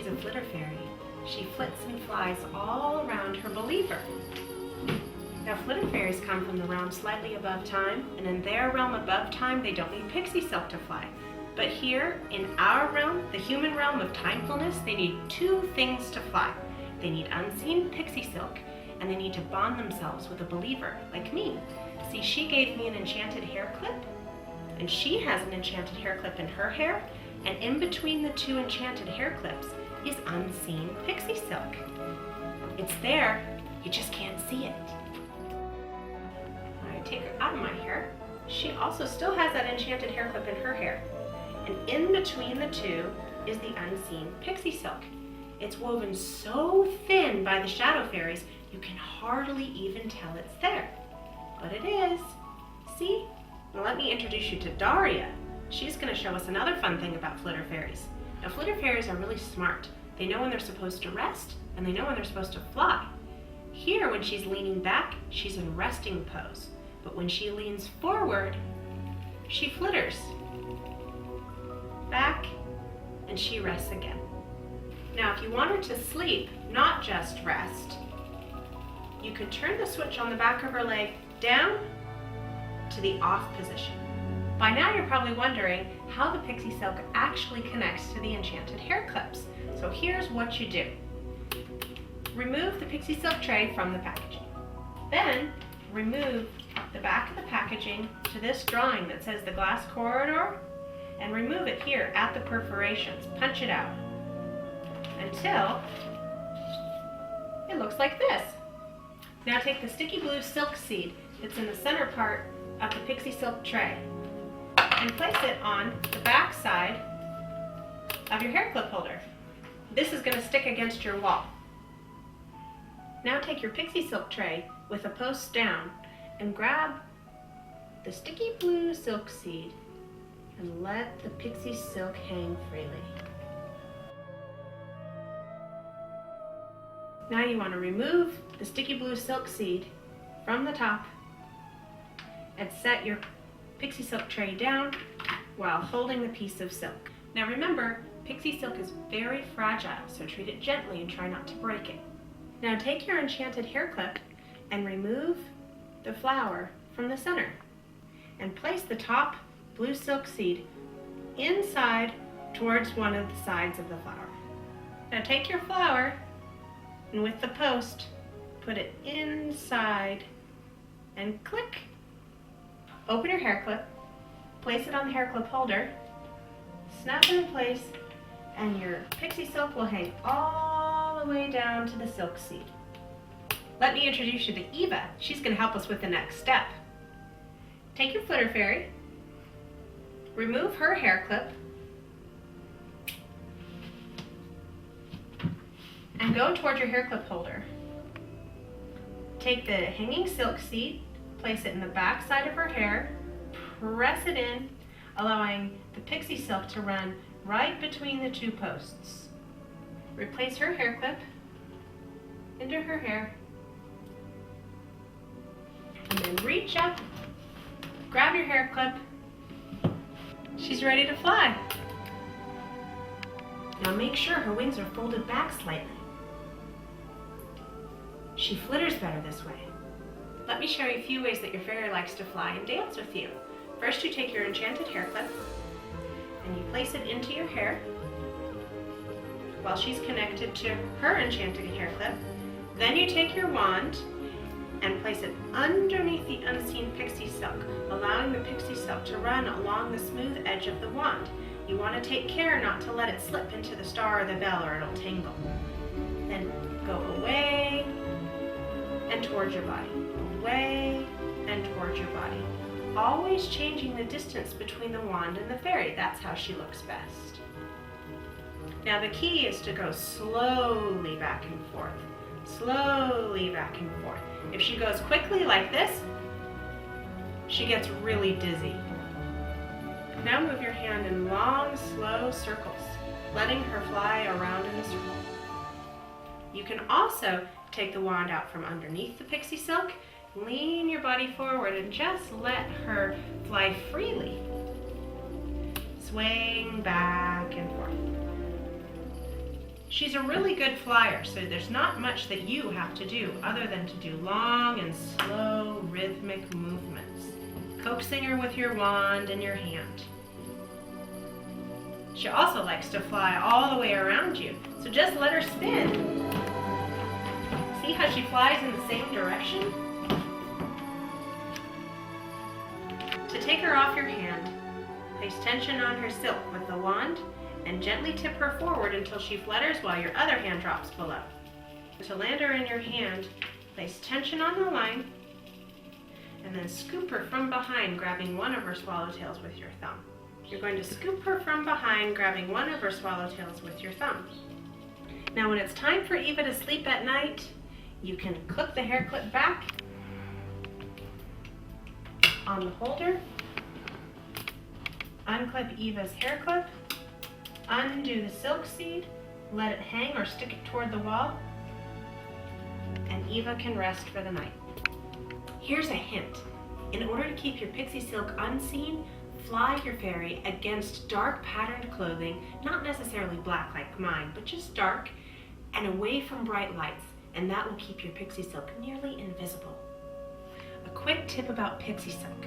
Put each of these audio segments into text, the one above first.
a Flitter Fairy. She flits and flies all around her believer. Now, Flitter Fairies come from the realm slightly above time, and in their realm above time, they don't need pixie silk to fly. But here, in our realm, the human realm of timefulness, they need two things to fly. They need unseen pixie silk, and they need to bond themselves with a believer, like me. See, she gave me an enchanted hair clip, and she has an enchanted hair clip in her hair, and in between the two enchanted hair clips is unseen pixie silk. It's there, you just can't see it. I take her out of my hair. She also still has that enchanted hair clip in her hair. And in between the two is the unseen pixie silk. It's woven so thin by the shadow fairies, you can hardly even tell it's there. But it is. See? Now let me introduce you to Daria. She's going to show us another fun thing about Flitter Fairies. Now, Flitter Fairies are really smart. They know when they're supposed to rest, and they know when they're supposed to fly. Here, when she's leaning back, she's in resting pose. But when she leans forward, she flitters. Back, and she rests again. Now, if you want her to sleep, not just rest, you can turn the switch on the back of her leg down to the off position. By now you're probably wondering how the pixie silk actually connects to the enchanted hair clips. So here's what you do. Remove the pixie silk tray from the packaging. Then remove the back of the packaging to this drawing that says the glass corridor, and remove it here at the perforations. Punch it out until it looks like this. Now take the sticky blue silk seed that's in the center part of the pixie silk tray and place it on the back side of your hair clip holder. This is going to stick against your wall. Now take your pixie silk tray with a post down and grab the sticky blue silk seed and let the pixie silk hang freely. Now you want to remove the sticky blue silk seed from the top and set your pixie silk tray down while holding the piece of silk. Now remember, pixie silk is very fragile, so treat it gently and try not to break it. Now take your enchanted hair clip and remove the flower from the center and place the top blue silk seed inside towards one of the sides of the flower. Now take your flower and with the post, put it inside and click. Open your hair clip, place it on the hair clip holder, snap it in place, and your pixie silk will hang all the way down to the silk seed. Let me introduce you to Eva. She's going to help us with the next step. Take your Flitter Fairy, remove her hair clip, and go toward your hair clip holder. Take the hanging silk seed, place it in the back side of her hair, press it in, allowing the pixie silk to run right between the two posts. Replace her hair clip into her hair, and then reach up, grab your hair clip. She's ready to fly. Now make sure her wings are folded back slightly. She flitters better this way. Let me show you a few ways that your fairy likes to fly and dance with you. First, you take your enchanted hair clip and you place it into your hair while she's connected to her enchanted hair clip. Then you take your wand and place it underneath the unseen pixie silk, allowing the pixie silk to run along the smooth edge of the wand. You want to take care not to let it slip into the star or the bell or it'll tangle. Then go away and towards your body, away and towards your body. Always changing the distance between the wand and the fairy. That's how she looks best. Now the key is to go slowly back and forth, slowly back and forth. If she goes quickly like this, she gets really dizzy. Now move your hand in long, slow circles, letting her fly around in a circle. You can also take the wand out from underneath the pixie silk, lean your body forward and just let her fly freely, swaying back and forth. She's a really good flyer, so there's not much that you have to do other than to do long and slow rhythmic movements, coaxing her with your wand in your hand. She also likes to fly all the way around you, so just let her spin. See how she flies in the same direction? To take her off your hand, place tension on her silk with the wand and gently tip her forward until she flutters while your other hand drops below. To land her in your hand, place tension on the line and then scoop her from behind, grabbing one of her swallowtails with your thumb. You're going to scoop her from behind, grabbing one of her swallowtails with your thumb. Now when it's time for Eva to sleep at night, you can clip the hair clip back on the holder, unclip Eva's hair clip, undo the silk seed, let it hang or stick it toward the wall, and Eva can rest for the night. Here's a hint. In order to keep your pixie silk unseen, fly your fairy against dark patterned clothing, not necessarily black like mine, but just dark, and away from bright lights, and that will keep your pixie silk nearly invisible. A quick tip about pixie silk.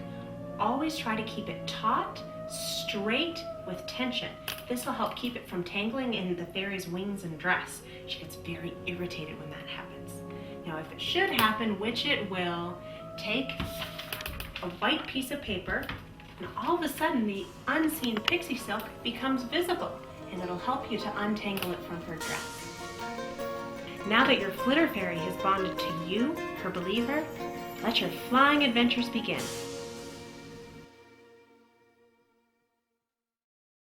Always try to keep it taut, straight, with tension. This will help keep it from tangling in the fairy's wings and dress. She gets very irritated when that happens. Now if it should happen, which it will, take a white piece of paper and all of a sudden the unseen pixie silk becomes visible, and it'll help you to untangle it from her dress. Now that your Flitter Fairy has bonded to you, her believer, let your flying adventures begin.